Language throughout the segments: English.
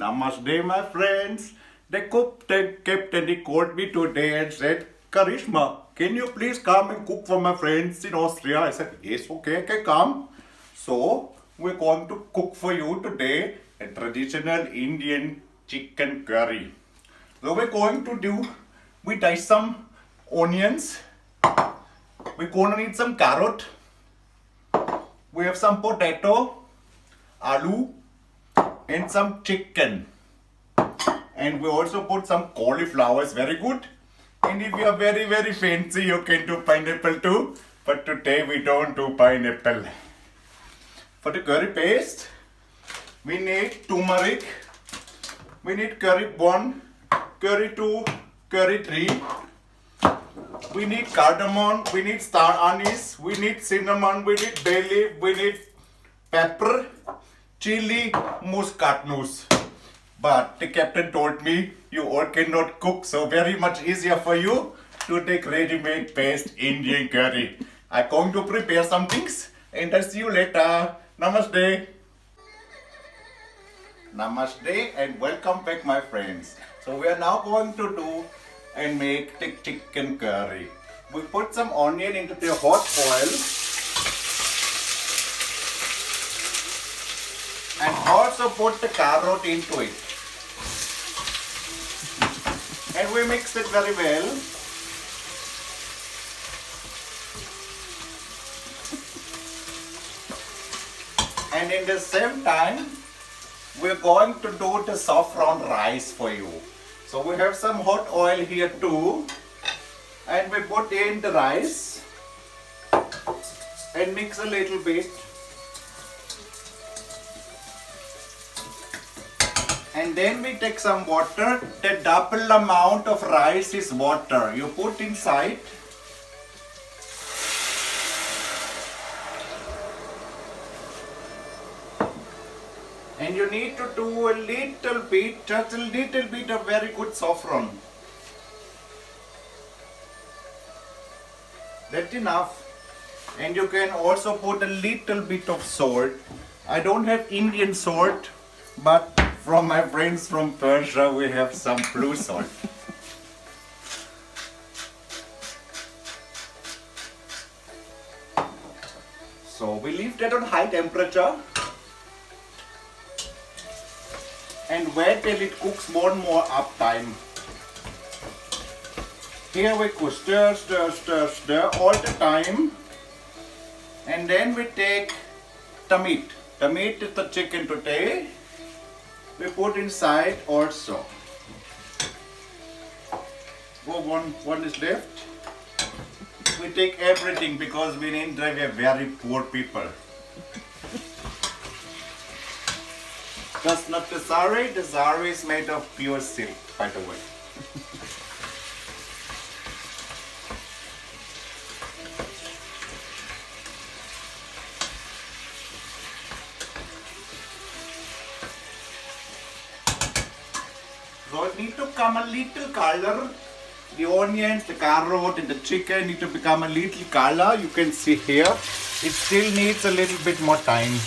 Namaste, my friends. The captain he called me today and said, Karishma, can you please come and cook for my friends in Austria? I said, yes, okay, I can come. So, we're going to cook for you today a traditional Indian chicken curry. So, we dice some onions. We're going to need some carrot. We have some potato, aloo, and some chicken. And we also put some cauliflower, it's very good. And if you are very, very fancy, you can do pineapple too. But today we don't do pineapple. For the curry paste, we need turmeric. We need curry 1, curry 2, curry 3. We need cardamom, we need star anise, we need cinnamon, we need bay leaf, we need pepper, chili, muscatnuts. But the captain told me you all cannot cook, so very much easier for you to take ready-made paste Indian curry. I'm going to prepare some things and I'll see you later. Namaste. Namaste and welcome back, my friends. So we are now going to do and make the chicken curry. We put some onion into the hot oil and also put the carrot into it. And we mix it very well. And in the same time, we're going to do the saffron rice for you. So we have some hot oil here too. And we put in the rice and mix a little bit. And then we take some water. The double amount of rice is water. You put inside. And you need to do a little bit, just a little bit of very good saffron. That's enough. And you can also put a little bit of salt. I don't have Indian salt, but from my friends from Persia we have some blue salt. So we leave that on high temperature and wait till it cooks more and more up time. Here we go stir, stir, stir, stir all the time. And then we take the meat. The meat is the chicken today. We put inside also. Oh, one is left. We take everything because we in India we are very poor people. Just not the sari. The sari is made of pure silk, by the way. So it needs to come a little color. The onions, the carrot and the chicken need to become a little color. You can see here. It still needs a little bit more time.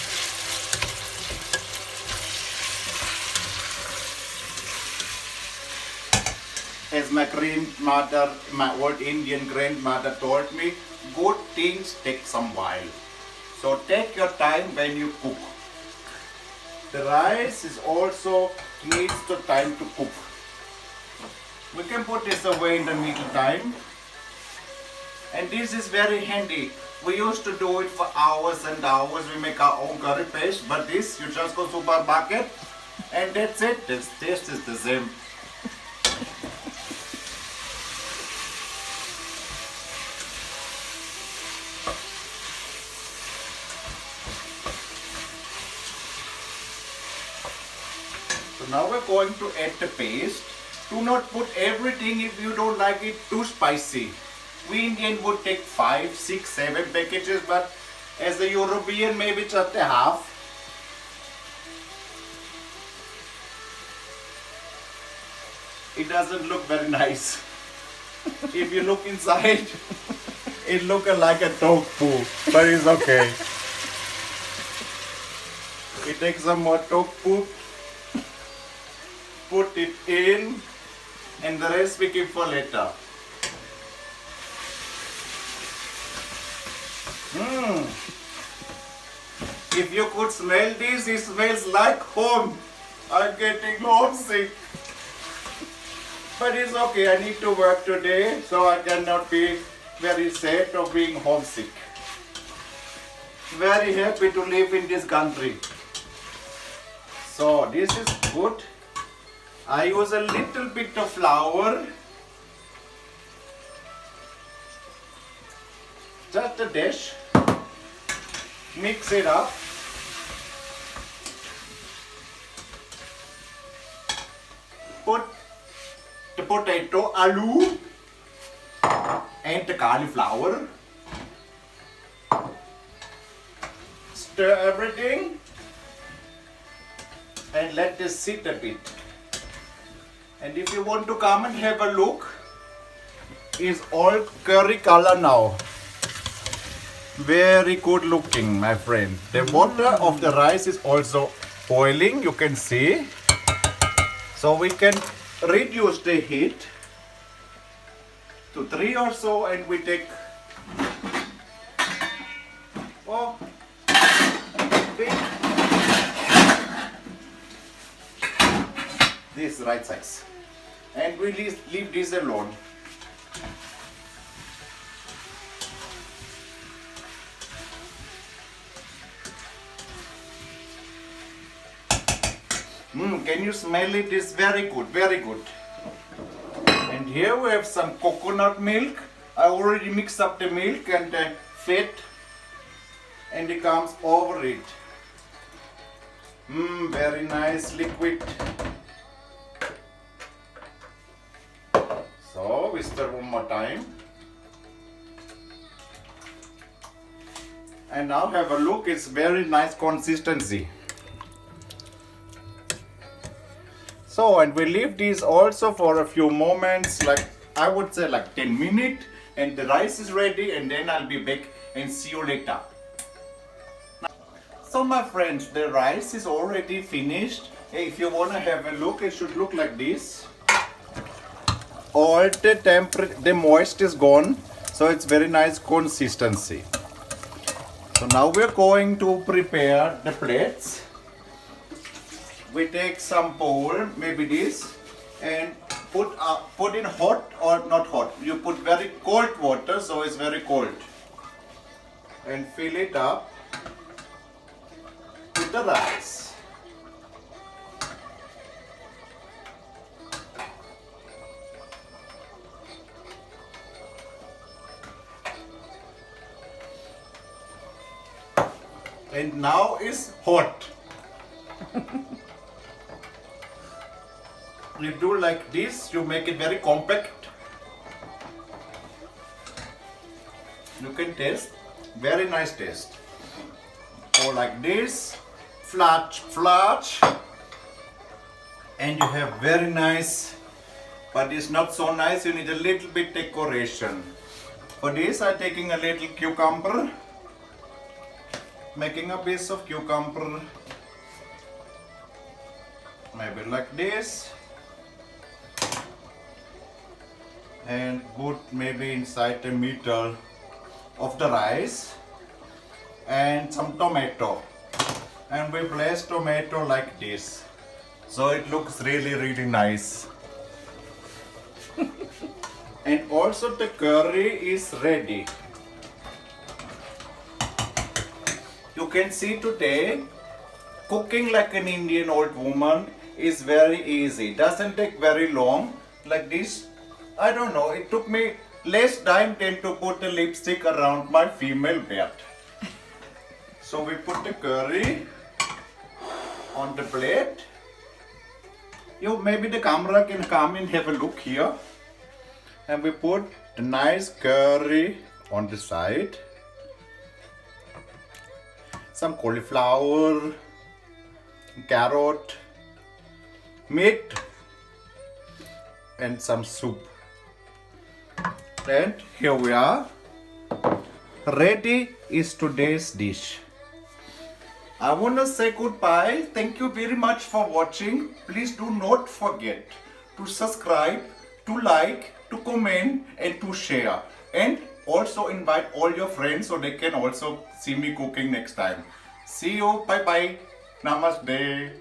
As my grandmother, my old Indian grandmother told me, good things take some while. So take your time when you cook. The rice is also needs the time to cook. We can put this away in the middle time. And this is very handy. We used to do it for hours and hours. We make our own curry paste, but this you just go to supermarket and that's it. The taste is the same. So now we're going to add the paste. Do not put everything if you don't like it too spicy. We Indian would take 5, 6, 7 packages, but as a European maybe just a half. It doesn't look very nice. If you look inside, it looks like a dog poo, but it's okay. We take some more dog poop put it in, and the rest we keep for later. If you could smell this, it smells like home. I'm getting homesick. But it's okay, I need to work today, so I cannot be very sad of being homesick. Very happy to live in this country. So this is good. I use a little bit of flour. Just a dash. Mix it up. Put the potato, aloo, and the cauliflower. Stir everything and let this sit a bit. And if you want to come and have a look, it's all curry color now. Very good looking, my friend. The water of the rice is also boiling, you can see. So we can reduce the heat to 3 or so, and we take this right size, and we leave this alone. Can you smell it? It's very good, very good. And here we have some coconut milk. I already mixed up the milk and the fat, and it comes over it. Very nice liquid. So we stir one more time. And now have a look, it's very nice consistency. So, and we leave these also for a few moments, like I would say like 10 minutes, and the rice is ready, and then I'll be back and see you later. So my friends, the rice is already finished. If you want to have a look, it should look like this. All the moist is gone, so it's very nice consistency. So now we're going to prepare the plates. We take some bowl, maybe this, and put in hot or not hot. You put very cold water, so it's very cold, and fill it up with the rice. And now it's hot. You do like this, you make it very compact. You can taste, very nice taste. Or like this, flat, and you have very nice, but it's not so nice, you need a little bit decoration. For this I'm taking a little cucumber, making a piece of cucumber, maybe like this, and put maybe inside the middle of the rice, and some tomato, and we place tomato like this, so it looks really nice. And also the curry is ready. You can see today cooking like an Indian old woman is very easy, doesn't take very long. Like this, I don't know, it took me less time than to put the lipstick around my female beard. So we put the curry on the plate. Maybe the camera can come and have a look here. And we put the nice curry on the side. Some cauliflower, carrot, meat, and some soup. And here we are. Ready is today's dish. I want to say goodbye. Thank you very much for watching. Please do not forget to subscribe, to like, to comment, and to share. And also invite all your friends so they can also see me cooking next time. See you. Bye bye. Namaste.